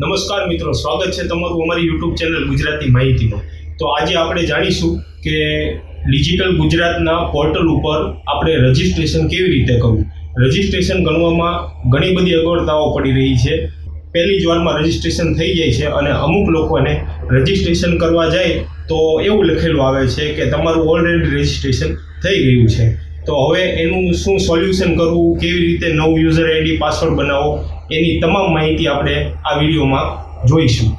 નમસ્કાર મિત્રો, સ્વાગત છે તમારું અમારી યુટ્યુબ ચેનલ ગુજરાતી માહિતીમાં. તો આજે આપણે જાણીશું કે ડિજિટલ ગુજરાતના પોર્ટલ ઉપર આપણે રજિસ્ટ્રેશન કેવી રીતે કરવું. રજિસ્ટ્રેશન કરવામાં ઘણી બધી અગવડતાઓ પડી રહી છે. પહેલી જ વારમાં રજિસ્ટ્રેશન થઈ જાય છે અને અમુક લોકોને રજિસ્ટ્રેશન કરવા જાય તો એવું લખેલું આવે છે કે તમારું ઓલરેડી રજિસ્ટ્રેશન થઈ ગયું છે. તો હવે એનું શું સોલ્યુશન કરવું, કેવી રીતે નવું યુઝર આઈડી પાસવર્ડ બનાવો, એની તમામ માહિતી આપણે આ વિડીયોમાં જોઈશું.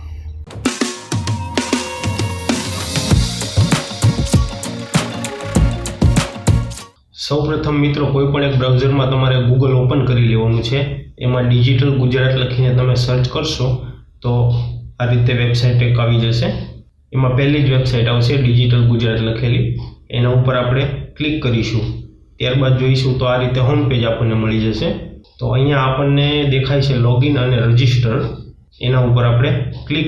સૌપ્રથમ મિત્રો, કોઈ પણ એક બ્રાઉઝરમાં તમારે ગૂગલ ઓપન કરી લેવાનું છે. એમાં ડિજિટલ ગુજરાત લખીને તમે સર્ચ કરશો તો આ રીતે વેબસાઇટ એક આવી જશે. એમાં પહેલી જ વેબસાઇટ આવશે ડિજિટલ ગુજરાત લખેલી. એના ઉપર આપણે ક્લિક કરીશું. ત્યારબાદ જોઈશું તો આ રીતે હોમ પેજ આપણને મળી જશે. તો અહીંયા આપણને દેખાય છે લોગિન અને રજિસ્ટર. એના ઉપર આપણે ક્લિક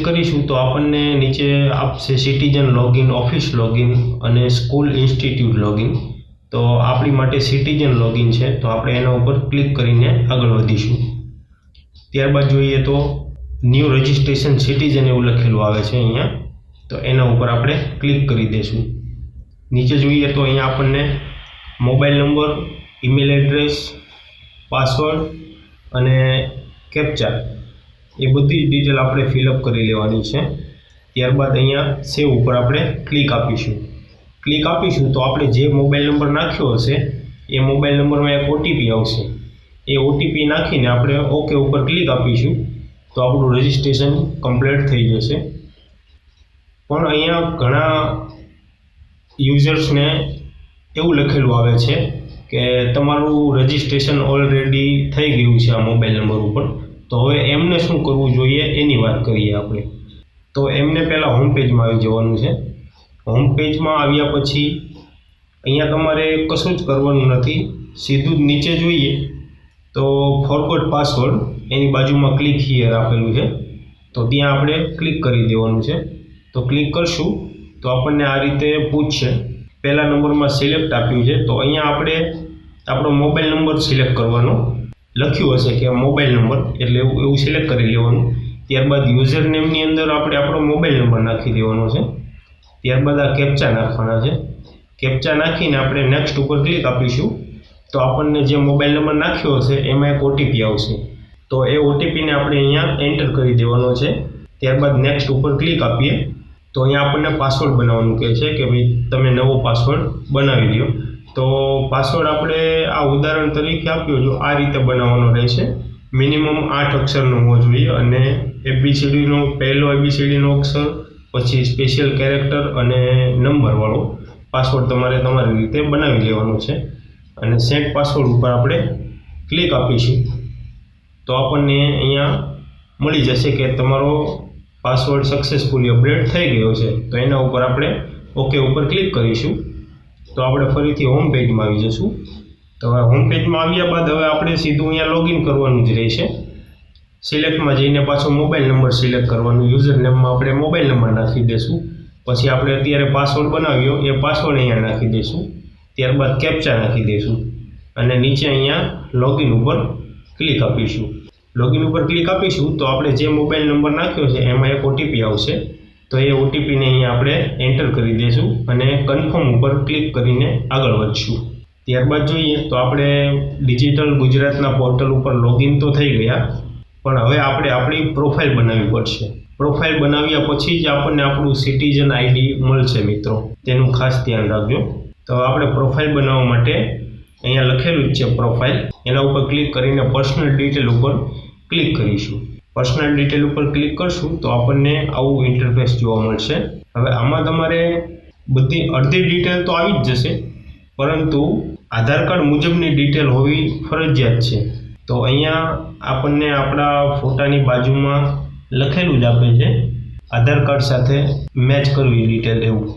કરીશું તો આપણને નીચે આપશે સિટીઝન લોગિન, ઓફિસ લોગિન અને સ્કૂલ ઇન્સ્ટિટ્યૂટ લોગિન. તો આપણી માટે સિટીઝન લોગિન છે, તો આપણે એના ઉપર ક્લિક કરીને આગળ વધીશું. ત્યારબાદ જોઈએ તો ન્યૂ રજિસ્ટ્રેશન સિટીઝન એવું લખેલું આવે છે અહીંયા. તો એના ઉપર આપણે ક્લિક કરી દઈશું. નીચે જોઈએ તો અહીંયા આપણને mobile number, email address, password અને કેપ્ચા એ બધી ડિટેલ આપણે ફિલઅપ કરી લેવાની છે. ત્યારબાદ અહીંયા સેવ ઉપર આપણે ક્લિક આપીશું તો આપણે જે મોબાઈલ નંબર નાખ્યો હશે એ મોબાઈલ નંબરમાં એક ઓટીપી આવશે. એ ઓટીપી નાખીને આપણે ઓકે ઉપર ક્લિક આપીશું તો આપણું રજિસ્ટ્રેશન કમ્પ્લીટ થઈ જશે. પણ અહીંયા ઘણા યુઝર્સને એવું લખેલું આવે છે કે તમારું રજિસ્ટ્રેશન ઓલરેડી થઈ ગયું છે આ મોબાઈલ નંબર ઉપર. તો હવે એમને શું કરવું જોઈએ એની વાત કરીએ આપણે. તો એમને પહેલાં હોમ પેજમાં આવી જવાનું છે. હોમ પેજમાં આવ્યા પછી અહીંયા તમારે કશું જ કરવાનું નથી. સીધું જ નીચે જોઈએ તો ફોરગોટ પાસવર્ડ એની બાજુમાં ક્લિક હિયર આપેલું છે. તો ત્યાં આપણે ક્લિક કરી દેવાનું છે. તો ક્લિક કરશું તો આપણને આ રીતે પૂછશે. પહેલા નંબરમાં સિલેક્ટ આપ્યું છે, તો અહીંયા આપણે આપણો મોબાઈલ નંબર સિલેક્ટ કરવાનો. લખ્યું હશે કે મોબાઈલ નંબર, એટલે એવું સિલેક્ટ કરી લેવાનું. ત્યારબાદ યુઝર નેમની અંદર આપણે આપણો મોબાઈલ નંબર નાખી દેવાનો છે. ત્યારબાદ આ કેપ્ચા નાખવાના છે. કેપ્ચા નાખીને આપણે નેક્સ્ટ ઉપર ક્લિક આપીશું તો આપણને જે મોબાઈલ નંબર નાખ્યો હશે એમાં એક ઓટીપી આવશે. તો એ ઓટીપીને આપણે અહીંયા એન્ટર કરી દેવાનો છે. ત્યારબાદ નેક્સ્ટ ઉપર ક્લિક આપીએ તો અહીંયા આપણને પાસવર્ડ બનાવવાનું કહે છે કે ભાઈ તમે નવો પાસવર્ડ બનાવી લો. તો પાસવર્ડ આપણે આ ઉદાહરણ તરીકે આપ્યો જો આ રીતે બનાવવાનો રહેશે. મિનિમમ 8 અક્ષરનો હોવો જોઈએ અને એબીસીડીનો પહેલો એબીસીડીનો અક્ષર, પછી સ્પેશિયલ કેરેક્ટર અને નંબરવાળો પાસવર્ડ તમારે તમારી રીતે બનાવી લેવાનો છે. અને સેટ પાસવર્ડ ઉપર આપણે ક્લિક આપીશું તો આપણને અહીંયા મળી જશે કે તમારો પાસવર્ડ સક્સેસફુલી અપડેટ થઈ ગયો છે. તો એના ઉપર આપણે ઓકે ઉપર ક્લિક કરીશું તો આપણે ફરીથી હોમ પેજમાં આવી જશું. તો હવે હોમ પેજમાં આવ્યા બાદ હવે આપણે સીધું અહીંયા લોગિન કરવાનું જ રહેશે. સિલેક્ટમાં જઈને પાછો મોબાઈલ નંબર સિલેક્ટ કરવાનું. યુઝર નેમમાં આપણે મોબાઈલ નંબર નાખી દઈશું. પછી આપણે અત્યારે પાસવર્ડ બનાવ્યો એ પાસવર્ડ અહીંયા નાખી દઈશું. ત્યારબાદ કેપ્ચા નાખી દઈશું અને નીચે અહીંયા લોગિન ઉપર ક્લિક આપીશું. લોગિન ઉપર ક્લિક આપીશું તો આપણે જે મોબાઈલ નંબર નાખ્યો છે એમાં એક ઓટીપી આવશે. તો એ ઓટીપીને અહીંયા આપણે એન્ટર કરી દઈશું અને કન્ફર્મ ઉપર ક્લિક કરીને આગળ વધશું. ત્યારબાદ જોઈએ તો આપણે ડિજિટલ ગુજરાતના પોર્ટલ ઉપર લોગિન તો થઈ ગયા, પણ હવે આપણે આપણી પ્રોફાઇલ બનાવવી પડશે. પ્રોફાઇલ બનાવ્યા પછી જ આપણને આપણું સિટીઝન આઈડી મળશે મિત્રો, તેનું ખાસ ધ્યાન રાખજો. તો આપણે પ્રોફાઇલ બનાવવા માટે અહીંયા લખેલું જ છે પ્રોફાઇલ, એના ઉપર ક્લિક કરીને પર્સનલ ડિટેલ ઉપર ક્લિક કરીશું. પર્સનલ ડિટેલ ઉપર ક્લિક કરશું તો આપણને આવું ઇન્ટરફેસ જોવા મળશે. હવે આમાં તમારે બધી અડધી ડિટેલ તો આવી જ જશે, પરંતુ આધાર કાર્ડ મુજબની ડિટેલ હોવી ફરજિયાત છે. તો અહીંયા આપણને આપણા ફોટાની બાજુમાં લખેલું જ આપે છે આધાર કાર્ડ સાથે મેચ કરવી ડિટેલ એવું.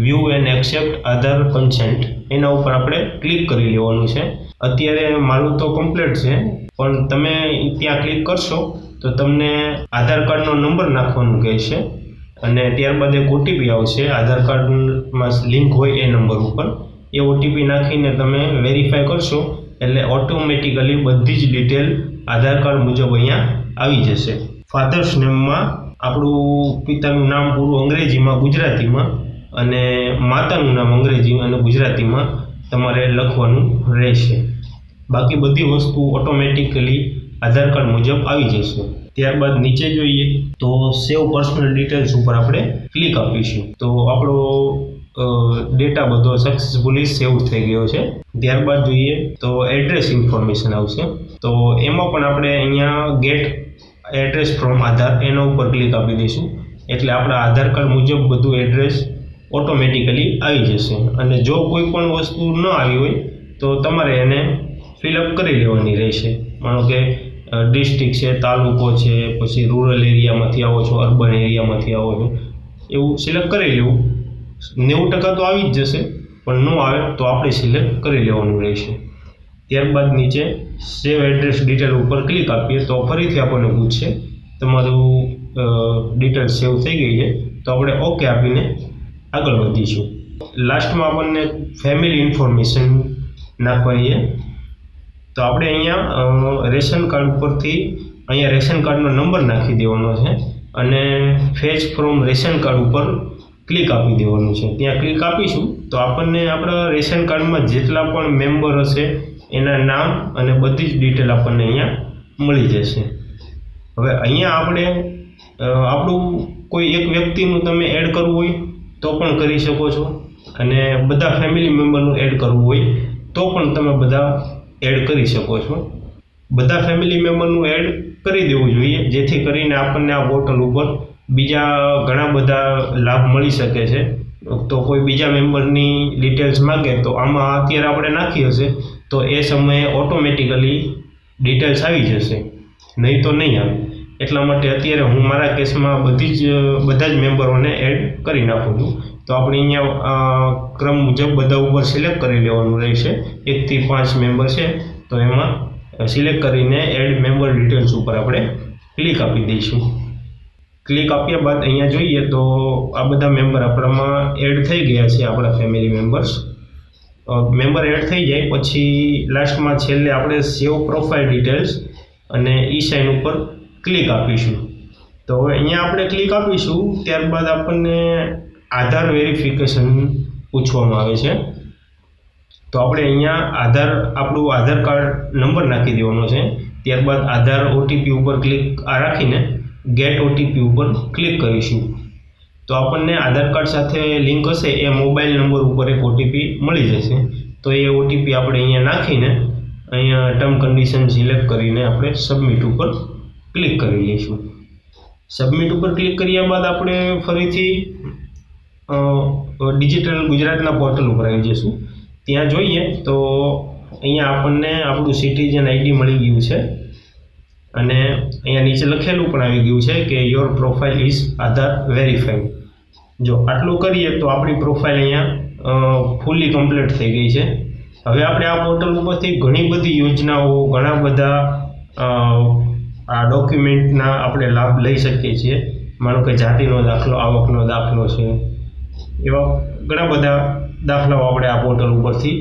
View and accept Aadhaar consent એના ઉપર આપણે ક્લિક કરી લેવાનું છે. અત્યારે મારું તો કમ્પ્લીટ છે, પણ તમે ત્યાં ક્લિક કરશો તો તમને આધાર કાર્ડનો નંબર નાખવાનું કહેશે અને ત્યારબાદ એક ઓટીપી આવશે આધાર કાર્ડમાં લિંક હોય એ નંબર ઉપર. એ ઓટીપી નાખીને તમે વેરીફાઈ કરશો એટલે ઓટોમેટિકલી બધી જ ડિટેલ આધાર કાર્ડ મુજબ અહીંયા આવી જશે. ફાધર્સ નેમમાં આપણું પિતાનું નામ પૂરું અંગ્રેજીમાં, ગુજરાતીમાં, અને માતાનું નામ અંગ્રેજી અને ગુજરાતીમાં તમારે લખવાનું રહેશે. બાકી બધી વસ્તુ ઓટોમેટિકલી આધાર કાર્ડ મુજબ આવી જશે. ત્યારબાદ નીચે જોઈએ તો સેવ પર્સનલ ડિટેલ્સ ઉપર આપણે ક્લિક આપીશું તો આપણો ડેટા બધો સક્સેસફુલી સેવ થઈ ગયો છે. ત્યારબાદ જોઈએ તો એડ્રેસ ઇન્ફોર્મેશન આવશે. તો એમાં પણ આપણે અહીંયા ગેટ એડ્રેસ ફ્રોમ આધાર એના ઉપર ક્લિક આપી દઈશું એટલે આપણા આધાર કાર્ડ મુજબ બધું એડ્રેસ ઓટોમેટિકલી આવી જશે. અને જો કોઈ પણ વસ્તુ ન આવી હોય તો તમારે એને ફિલઅપ કરી લેવાની રહેશે. માનો કે ડિસ્ટ્રિક્ટ છે, તાલુકો છે, પછી રૂરલ એરિયામાંથી આવો છો, અર્બન એરિયામાંથી આવો છો, એવું સિલેક્ટ કરી લેવું. 90% તો આવી જ જશે, પણ ન આવે તો આપણે સિલેક્ટ કરી લેવાનું રહેશે. ત્યારબાદ નીચે સેવ એડ્રેસ ડિટેલ ઉપર ક્લિક આપીએ તો ફરીથી આપણને પૂછશે તમારું ડિટેલ સેવ થઈ ગઈ છે, તો આપણે ઓકે આપીને આગળ વધીશું. લાસ્ટમાં આપણને ફેમિલી ઇન્ફોર્મેશન નાખવાની છે. તો આપણે અહીંયા રેશન કાર્ડ ઉપરથી અહીંયા રેશન કાર્ડનો નંબર નાખી દેવાનો છે અને ફેચ ફ્રોમ રેશન કાર્ડ ઉપર ક્લિક આપી દેવાનું છે. ત્યાં ક્લિક આપીશું તો આપણને આપણા રેશન કાર્ડમાં જેટલા પણ મેમ્બર હશે એના નામ અને બધી જ ડિટેલ આપણને અહીંયા મળી જશે. હવે અહીંયા આપણે આપણું કોઈ એક વ્યક્તિનું તમે એડ કરવું હોય તો પણ કરી શકો છો અને બધા ફેમિલી મેમ્બરનું એડ કરવું હોય તો પણ તમે બધા એડ કરી શકો છો. બધા ફેમિલી મેમ્બરનું એડ કરી દેવું જોઈએ જેથી કરીને આપણને આ પોર્ટલ ઉપર બીજા ઘણા બધા લાભ મળી શકે છે. તો કોઈ બીજા મેમ્બરની ડિટેલ્સ માગે તો આમાં અત્યારે આપણે નાખી હશે તો એ સમયે ઓટોમેટિકલી ડિટેલ્સ આવી જશે, નહીં તો નહીં આવે. એટલા માટે અત્યારે હું મારા કેસમાં બધા જ મેમ્બરોને એડ કરી નાખું છું. તો આપણે અહીંયા ક્રમ મુજબ બધા ઉપર સિલેક્ટ કરી લેવાનું રહેશે. 1 થી 5 મેમ્બર છે તો એમાં સિલેક્ટ કરીને એડ મેમ્બર ડિટેલ્સ ઉપર આપણે ક્લિક આપી દઈશું. ક્લિક આપ્યા બાદ અહીંયા જોઈએ તો આ બધા મેમ્બર આપણામાં એડ થઈ ગયા છે, આપણા ફેમિલી મેમ્બર્સ. મેમ્બર એડ થઈ જાય પછી લાસ્ટમાં છેલ્લે આપણે સેવ પ્રોફાઇલ ડિટેલ્સ અને ઈ સાઇન ઉપર ક્લિક આપીશું. તો હવે અહીંયા આપણે ક્લિક આપીશું ત્યારબાદ આપણને આધાર વેરિફિકેશન પૂછવામાં આવે છે. તો આપણે અહીંયા આપણું આધાર કાર્ડ નંબર નાખી દેવાનો છે. ત્યારબાદ આધાર ઓટીપી ઉપર ક્લિક રાખીને ગેટ ઓટીપી ઉપર ક્લિક કરીશું. તો આપણને આધાર કાર્ડ સાથે લિંક હશે એ મોબાઈલ નંબર ઉપર એક ઓટીપી મળી જશે. તો એ ઓટીપી આપણે અહીંયા નાખીને અહીંયા ટર્મ કન્ડિશન સિલેક્ટ કરીને આપણે સબમિટ ઉપર ક્લિક કરી લઈશું. સબમિટ ઉપર ક્લિક કર્યા બાદ આપણે ફરીથી ડિજિટલ ગુજરાતના પોર્ટલ ઉપર આવી જઈશું. ત્યાં જોઈએ તો અહીંયા આપણને આપણું સિટીઝન આઈડી મળી ગયું છે અને અહીંયા નીચે લખેલું પણ આવી ગયું છે કે your profile is Aadhaar verified. જો આટલું કરીએ તો આપણી પ્રોફાઇલ અહીંયા ફૂલી કમ્પ્લીટ થઈ ગઈ છે. હવે આપણે આ પોર્ટલ ઉપરથી ઘણી બધી યોજનાઓ, ઘણા બધા આ ડોક્યુમેન્ટના આપણે લાભ લઈ શકીએ છીએ. માનો કે જાતિનો દાખલો, આવકનો દાખલો છે, એવા ઘણા બધા દાખલાઓ આપણે આ પોર્ટલ ઉપરથી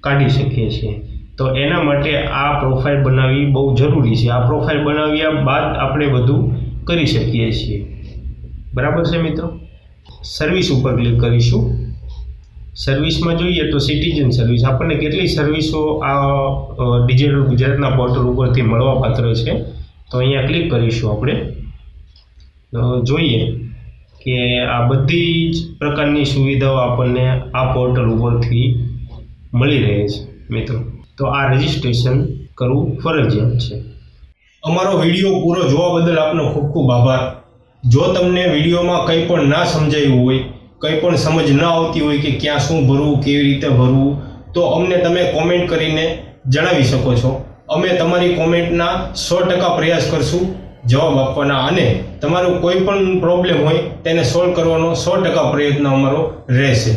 કાઢી શકીએ છીએ. તો એના માટે આ પ્રોફાઇલ બનાવવી બહુ જરૂરી છે. આ પ્રોફાઇલ બનાવ્યા બાદ આપણે બધું કરી શકીએ છીએ. બરાબર છે મિત્રો. સર્વિસ ઉપર ક્લિક કરીશું. સર્વિસમાં જોઈએ તો સિટીઝન સર્વિસ, આપણને કેટલી સર્વિસો આ ડિજિટલ ગુજરાતના પોર્ટલ ઉપરથી મળવાપાત્ર છે. તો અહીંયા ક્લિક કરીશું આપણે. જોઈએ કે આ બધી જ પ્રકારની સુવિધાઓ આપણને આ પોર્ટલ ઉપરથી મળી રહે છે મિત્રો. તો આ રજિસ્ટ્રેશન કરવું ફરજિયાત છે. અમારો વિડીયો પૂરો જોવા બદલ આપનો ખૂબ ખૂબ આભાર. જો તમને વિડીયોમાં કંઈ પણ ના સમજાયું હોય, કંઈ પણ સમજ ન આવતી હોય કે ક્યાં શું ભરવું, કેવી રીતે ભરવું, તો અમને તમે કોમેન્ટ કરીને જણાવી શકો છો. અમે તમારી કોમેન્ટના 100% પ્રયાસ કરશું જવાબ આપવાના અને તમારું કોઈ પણ પ્રોબ્લેમ હોય તેને સોલ્વ કરવાનો 100% પ્રયત્ન અમારો રહેશે.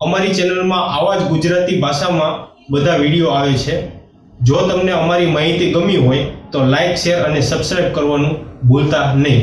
અમારી ચેનલમાં આવા જ ગુજરાતી ભાષામાં બધા વિડીયો આવે છે. જો તમને અમારી માહિતી ગમી હોય તો લાઈક, શેર અને સબસ્ક્રાઈબ કરવાનું ભૂલતા નહીં.